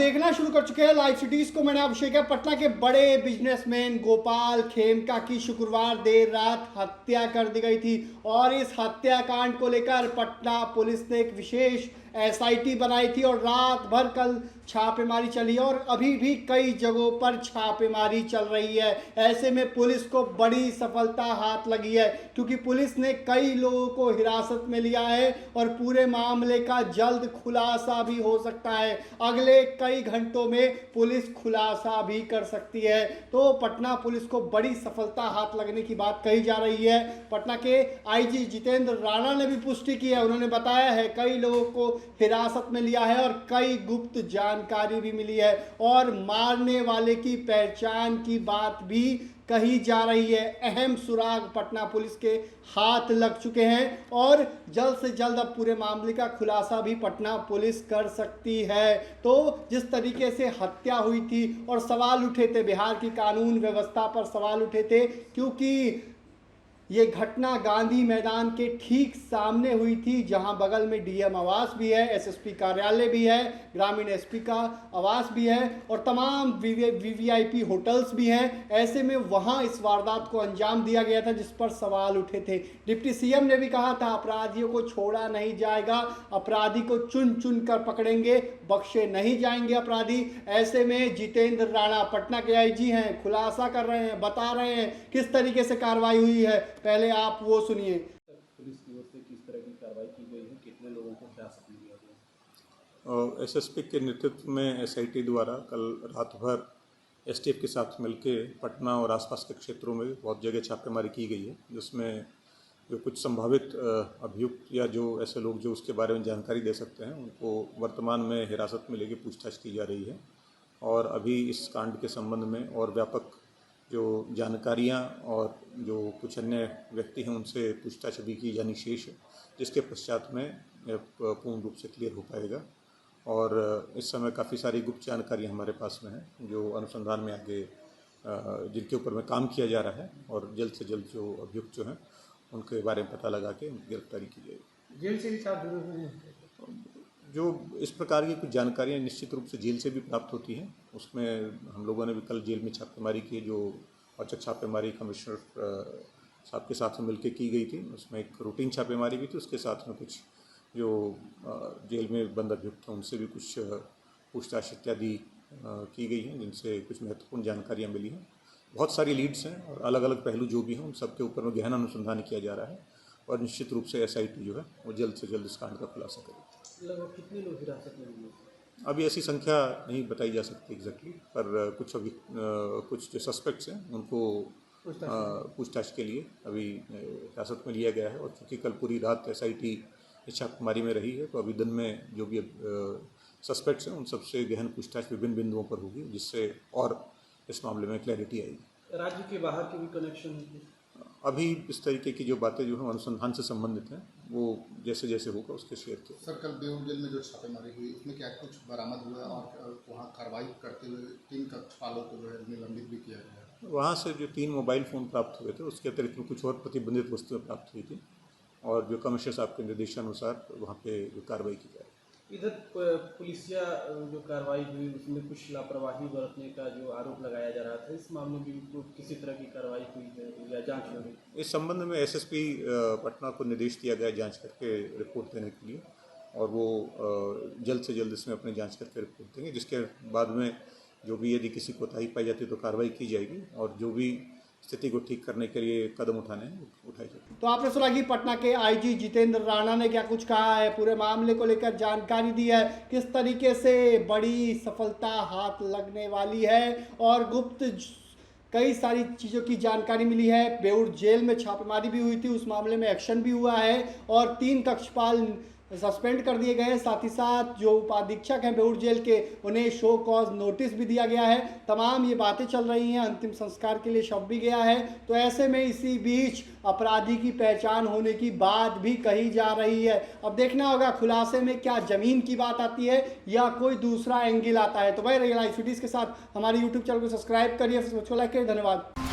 देखना शुरू कर चुके हैं लाइव सिटीज को। मैंने अभिषेक है। पटना के बड़े बिजनेसमैन गोपाल खेमका की शुक्रवार देर रात हत्या कर दी गई थी और इस हत्याकांड को लेकर पटना पुलिस ने एक विशेष एसआईटी बनाई थी और रात भर कल छापेमारी चली और अभी भी कई जगहों पर छापेमारी चल रही है। ऐसे में पुलिस को बड़ी सफलता हाथ लगी है क्योंकि पुलिस ने कई लोगों को हिरासत में लिया है और पूरे मामले का जल्द खुलासा भी हो सकता है। अगले कई घंटों में पुलिस खुलासा भी कर सकती है। तो पटना पुलिस को बड़ी सफलता हाथ लगने की बात कही जा रही है। पटना के आईजी जितेंद्र राणा ने भी पुष्टि की है। उन्होंने बताया है कई लोगों को हिरासत में लिया है और कई गुप्त जानकारी भी मिली है और मारने वाले की पहचान की बात भी कही जा रही है। अहम सुराग पटना पुलिस के हाथ लग चुके हैं और जल्द से जल्द अब पूरे मामले का खुलासा भी पटना पुलिस कर सकती है। तो जिस तरीके से हत्या हुई थी और सवाल उठे थे, बिहार की कानून व्यवस्था पर सवाल उठे थे क्योंकि ये घटना गांधी मैदान के ठीक सामने हुई थी जहां बगल में डीएम आवास भी है, एसएसपी कार्यालय भी है, ग्रामीण एसपी का आवास भी है और तमाम वीवीआईपी होटल्स भी हैं। ऐसे में वहां इस वारदात को अंजाम दिया गया था जिस पर सवाल उठे थे। डिप्टी सीएम ने भी कहा था अपराधियों को छोड़ा नहीं जाएगा, अपराधी को चुन चुन कर पकड़ेंगे, बख्शे नहीं जाएंगे अपराधी। ऐसे में जितेंद्र राणा पटना के आईजी हैं, खुलासा कर रहे हैं, बता रहे हैं किस तरीके से कार्रवाई हुई है। पहले आप वो सुनिए। पुलिस की ओर से किस तरह की कार्रवाई की गई है, कितने लोगों को हिरासत में लिया गया? एसएसपी के नेतृत्व में एसआईटी द्वारा कल रात भर एसटीएफ के साथ मिलकर पटना और आसपास के क्षेत्रों में बहुत जगह छापेमारी की गई है, जिसमें जो कुछ संभावित अभियुक्त या जो ऐसे लोग जो उसके बारे में जानकारी दे सकते हैं उनको वर्तमान में हिरासत में लेकर पूछताछ की जा रही है। और अभी इस कांड के संबंध में और व्यापक जो जानकारियां और जो कुछ अन्य व्यक्ति हैं उनसे पूछताछ भी की जानी शेष है, जिसके पश्चात में पूर्ण रूप से क्लियर हो पाएगा। और इस समय काफ़ी सारी गुप्त जानकारियां हमारे पास में हैं जो अनुसंधान में आगे जिनके ऊपर में काम किया जा रहा है और जल्द से जल्द जो अभियुक्त जो हैं उनके बारे में पता लगा के उनकी गिरफ्तारी की जाएगी। जेल से भी साथ जुड़े हुए हैं जो इस प्रकार की कुछ जानकारियां निश्चित रूप से जेल से भी प्राप्त होती हैं। उसमें हम लोगों ने भी कल जेल में छापेमारी की, जो औचक छापेमारी कमिश्नर साहब के साथ में मिलकर की गई थी। उसमें एक रूटीन छापेमारी भी थी, उसके साथ में कुछ जो जेल में बंद अभियुक्त हैं उनसे भी कुछ पूछताछ इत्यादि की गई हैं, जिनसे कुछ महत्वपूर्ण जानकारियाँ मिली हैं। बहुत सारी लीड्स हैं और अलग अलग पहलू जो भी हैं उन सबके ऊपर में गहन अनुसंधान किया जा रहा है और निश्चित रूप से एसआईटी जो है वो जल्द से जल्द इस कांड का खुलासा करेगी। लगभग कितने लोग हिरासत में लिए? अभी ऐसी संख्या नहीं बताई जा सकती एग्जैक्टली, पर कुछ अभी कुछ जो सस्पेक्ट्स हैं उनको पूछताछ के लिए अभी हिरासत में लिया गया है। और चूँकि कल पूरी रात एसआईटी इस छापेमारी में रही है तो अभी दिन में जो भी सस्पेक्ट्स हैं उन सबसे गहन पूछताछ विभिन्न बिंदुओं पर होगी, जिससे और इस मामले में क्लैरिटी आएगी। राज्य के बाहर के भी कनेक्शन है? अभी इस तरीके की जो बातें जो हैं अनुसंधान से संबंधित हैं वो जैसे जैसे होगा उसके शेयर किया। सर, कल बेऊर जेल में जो छापेमारी हुई उसमें क्या कुछ बरामद हुआ और वहाँ कार्रवाई करते हुए 3 कक्षपालों को जो है निलंबित भी किया गया? वहाँ से जो 3 मोबाइल फ़ोन प्राप्त हुए थे उसके अतिरिक्त कुछ और प्रतिबंधित वस्तुएं प्राप्त हुई थी और जो कमिश्नर साहब के निर्देशानुसार वहाँ पे जो कार्रवाई की जाए। इधर पुलिसिया जो कार्रवाई हुई उसमें कुछ लापरवाही बरतने का जो आरोप लगाया जा रहा था, इस मामले में भी किसी तरह की कार्रवाई हुई है या जांच हो गई? इस संबंध में एसएसपी पटना को निर्देश दिया गया जांच करके रिपोर्ट देने के लिए और वो जल्द से जल्द इसमें अपनी जांच करके रिपोर्ट देंगे, जिसके बाद में जो भी यदि किसी कोताही पाई जाती है तो कार्रवाई की जाएगी और जो भी स्थिति को ठीक करने के लिए कदम उठाए जाएंगे। तो आपने सुना कि पटना के आईजी जितेंद्र राणा ने क्या कुछ कहा है, पूरे मामले को लेकर जानकारी दी है, किस तरीके से बड़ी सफलता हाथ लगने वाली है और गुप्त कई सारी चीज़ों की जानकारी मिली है। बेऊर जेल में छापेमारी भी हुई थी, उस मामले में एक्शन भी हुआ है और 3 कक्षपाल सस्पेंड कर दिए गए हैं। साथ ही साथ जो उपाधीक्षक हैं बेऊर जेल के उन्हें शो कॉज नोटिस भी दिया गया है। तमाम ये बातें चल रही हैं, अंतिम संस्कार के लिए शव भी गया है। तो ऐसे में इसी बीच अपराधी की पहचान होने की बात भी कही जा रही है। अब देखना होगा खुलासे में क्या ज़मीन की बात आती है या कोई दूसरा एंगल आता है। तो भाई लाइव सिटीज़ के साथ हमारे यूट्यूब चैनल को सब्सक्राइब करिए, फेसबुक को लाइक करिए। धन्यवाद।